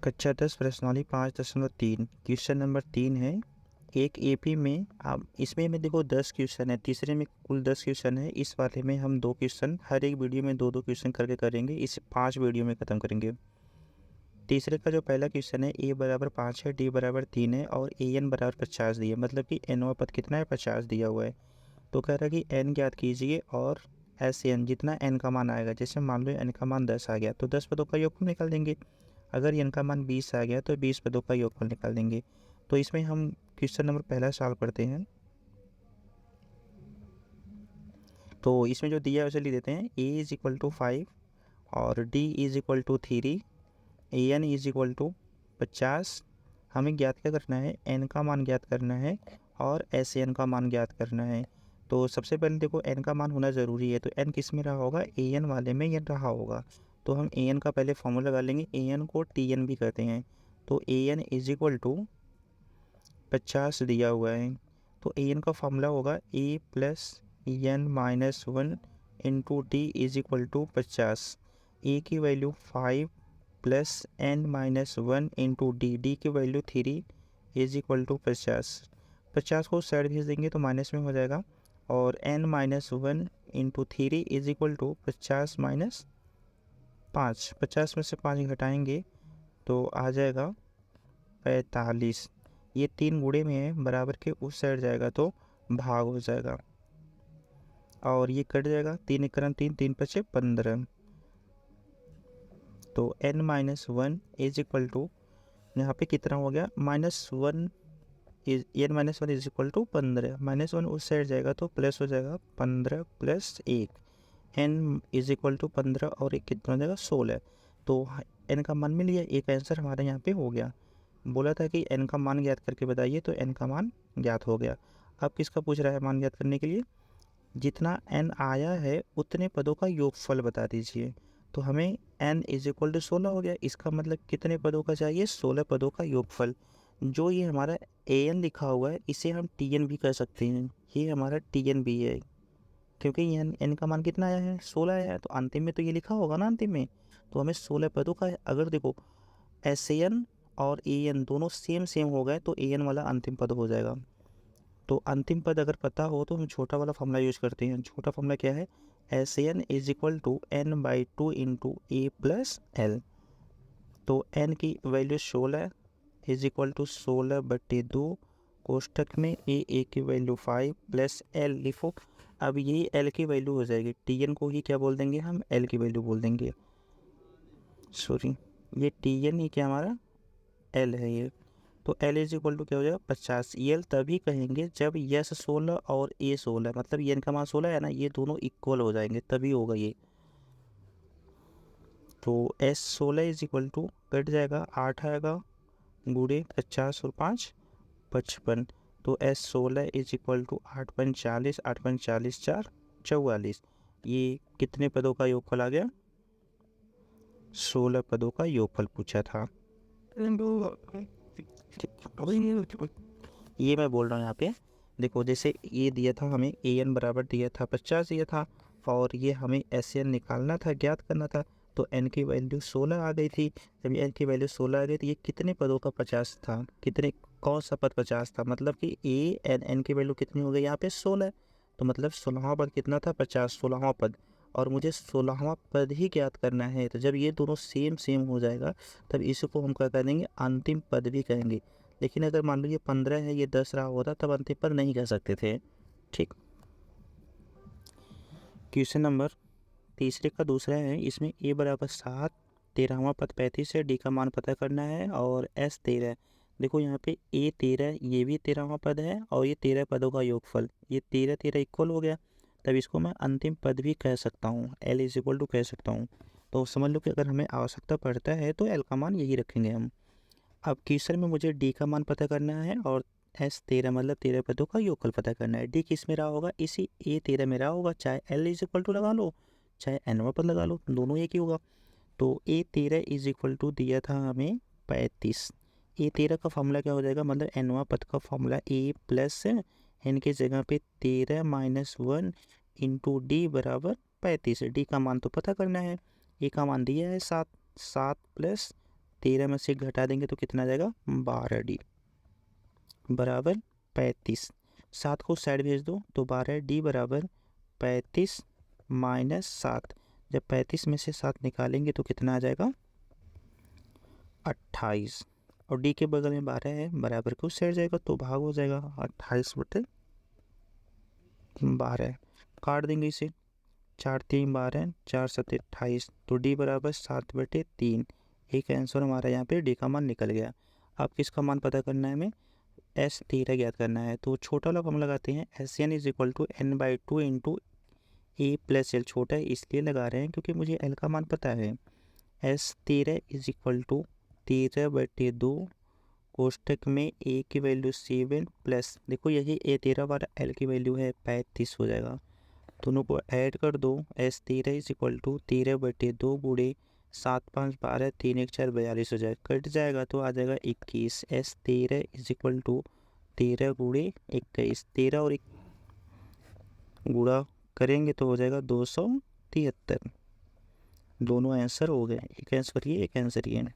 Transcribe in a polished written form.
कक्षा 10 प्रश्नावली 5.3 question number 3 है। एक एपी में आप इसमें में देखो 10 क्वेश्चन है, तीसरे में कुल 10 क्वेश्चन है। इस वाले में हम 2 क्वेश्चन हर एक वीडियो में 2-2 क्वेश्चन करके करेंगे, इसे 5 वीडियो में ख़त्म करेंगे। तीसरे का जो पहला क्वेश्चन है ए बराबर 5 है, डी बराबर 3 है और ए एन बराबर 50 दिया, मतलब कि एनवा पद कितना है 50 दिया हुआ है। तो कह रहा है कि एन ज्ञात कीजिए और एस एन जितना एन का मान आएगा, जैसे मान लो एन का मान 10 आ गया तो 10 पदों का योगफल निकाल देंगे। अगर एन का मान 20 आ गया तो 20 पदों का योगफल निकाल देंगे। तो इसमें हम क्वेश्चन नंबर पहला सॉल्व करते हैं। तो इसमें जो दिया है उसे लिख देते हैं। ए इज इक्वल टू 5 और D is equal to 3, A N is equal to 50। हमें ज्ञात क्या करना है, एन का मान ज्ञात करना है और एस एन का मान ज्ञात करना है। तो सबसे पहले देखो एन का मान होना ज़रूरी है, तो एन किस में रहा होगा, ए एन वाले में ये रहा होगा। तो हम ए एन का पहले फॉर्मूला लगा लेंगे, ए एन को टी एन भी कहते हैं। तो ए एन इज इक्वल टू 50 दिया हुआ है, तो ए एन का फॉर्मूला होगा A plus N minus 1 into T is equal to 50। A की value 5 plus N minus 1 into D, D की वैल्यू 3 इज इक्वल टू 50। 50 को साइड भेज देंगे तो माइनस में हो जाएगा और n minus 1 into 3 is equal to 50 minus 5। 50 में से 5 घटाएंगे तो आ जाएगा 45। ये 3 गुणे में है, बराबर के उस साइड जाएगा तो भाग हो जाएगा और ये कट जाएगा। 3 एक 3, 3 5 15। तो n minus 1 is equal to यहाँ पे कितना हो गया, -1 N minus 1 is equal to 15। -1 उस साइड जाएगा तो प्लस हो जाएगा 15 plus 1। N is equal to 15 और एक कितना हो जाएगा 16। तो एन का मान मिल गया, एक आंसर हमारे यहाँ पे हो गया। बोला था कि एन का मान ज्ञात करके बताइए, तो एन का मान ज्ञात हो गया। अब किसका पूछ रहा है मान ज्ञात करने के लिए, जितना एन आया है उतने पदों का योगफल बता दीजिए। तो हमें एन इज इक्वल टू 16 हो गया, इसका मतलब कितने पदों का चाहिए, 16 पदों का योगफल। जो ये हमारा ए एन लिखा हुआ है इसे हम टी एन भी कर सकते हैं, ये हमारा टी एन भी है, क्योंकि एन एन का मान कितना आया है 16 आया है, तो अंतिम में तो ये लिखा होगा ना अंतिम में। तो हमें 16 पदों का है। अगर देखो एस एन और ए एन दोनों सेम सेम हो गए तो ए एन वाला अंतिम पद हो जाएगा। तो अंतिम पद अगर पता हो तो हम छोटा वाला फॉर्मूला यूज करते हैं। छोटा फॉर्मूला क्या है, S N is equal to N by 2 into A plus L. तो एन की वैल्यू 16 इज इक्वल टू 16/2 कोष्टक में ए की वैल्यू 5 प्लस एल लिखो। अब ये एल की वैल्यू हो जाएगी, टी एन को ही क्या बोल देंगे हम, एल की वैल्यू बोल देंगे। सॉरी, ये टी एन ही क्या हमारा एल है ये। तो एल इज इक्वल टू क्या हो जाएगा 50। एल तभी कहेंगे जब यस 16 और ए 16, मतलब एन का मान 16 है ना, ये दोनों इक्वल हो जाएंगे तभी होगा ये। तो S 16 is equal to cut जाएगा 8 आएगा, गुणे 50 और 5 55। तो एस 16 इज इक्वल टू 8 × 40, 8 × 40 4 44। ये कितने पदों का योगफल आ गया, 16 पदों का योगफल पूछा था। ये मैं बोल रहा हूँ यहाँ पे देखो, जैसे ये दिया था हमें ए एन बराबर दिया था 50 दिया था और ये हमें एस एन निकालना था, ज्ञात करना था। तो एन की वैल्यू 16 आ गई थी। जब एन की वैल्यू 16 आ गई तो ये कितने पदों का 50 था, कितने कौन सा पद 50 था, मतलब कि ए एन एन की वैल्यू कितनी हो गई यहाँ पे 16। तो मतलब 16वां पद कितना था 50, 16वां पद, और मुझे 16वां पद ही ज्ञात करना है। तो जब ये दोनों सेम सेम हो जाएगा तब इसको हम क्या करेंगे, अंतिम पद भी कहेंगे। लेकिन अगर मान लो ये 15 है ये 10 रहा होता तब अंतिम पद नहीं कह सकते थे। ठीक, क्वेश्चन नंबर तीसरे का दूसरा है। इसमें ए बराबर 7, 13वां पद 35 है, डी का मान पता करना है और एस 13। देखो यहाँ पे ए 13, ये भी 13वां पद है और ये 13 पदों का योगफल, ये 13 13 इक्वल हो गया, तब इसको मैं अंतिम पद भी कह सकता हूँ, एल इज इक्वल टू कह सकता हूँ। तो समझ लो कि अगर हमें आवश्यकता पड़ता है तो एल का मान यही रखेंगे हम। अब क्वेश्चन में मुझे डी का मान पता करना है और एस 13 मतलब 13 पदों का योगफल पता करना है। डी किस में रहा होगा, इसी ए 13 में रहा होगा, चाहे एल इज इक्वल टू लगा लो चाहे एनवा पद लगा लो, दोनों एक ही होगा। तो ए 13 इज इक्वल टू दिया था हमें 35। ए 13 का फॉर्मूला क्या हो जाएगा, मतलब एनवा पद का फॉर्मूला ए प्लस एन की जगह पे 13 माइनस 1 इंटू डी बराबर 35। डी का मान तो पता करना है, ए का मान दिया है 7, 7 प्लस 13 में से घटा देंगे तो कितना आ जाएगा 12D बराबर 35। 7 को साइड भेज दो तो 12D बराबर 35 माइनस 7। जब 35 में से 7 निकालेंगे तो कितना आ जाएगा 28। और D के बगल में 12 है, बराबर को साइड जाएगा तो भाग हो जाएगा 28/12। काट देंगे इसे, 4 3 12, 4 7 28, तो D बराबर 7/3। एक आंसर हमारा यहाँ पे D का मान निकल गया। अब किसका मान पता करना है हमें, S13 ज्ञात करना है। तो छोटा वाला हम लगाते हैं, SN is equal to N/2 into A plus L। छोटा है इसलिए लगा रहे हैं क्योंकि मुझे L का मान पता है। S13 इज इक्वल टू 13/2 कोष्टक में A की वैल्यू 7 प्लस, देखो यही A13 वाला L की वैल्यू है 35 हो जाएगा। दोनों को ऐड कर दो। S13 इज इक्वल टू 13/2 गुणे 7 5 12 3 1 4 42 हो जाएगा, कट जाएगा तो आ जाएगा 21। S13 इज इक्वल टू 13 गुणे 21, 13 और 1 गुणा करेंगे तो हो जाएगा 273। दोनों आंसर हो गए, एक आंसर ये एक आंसर ये।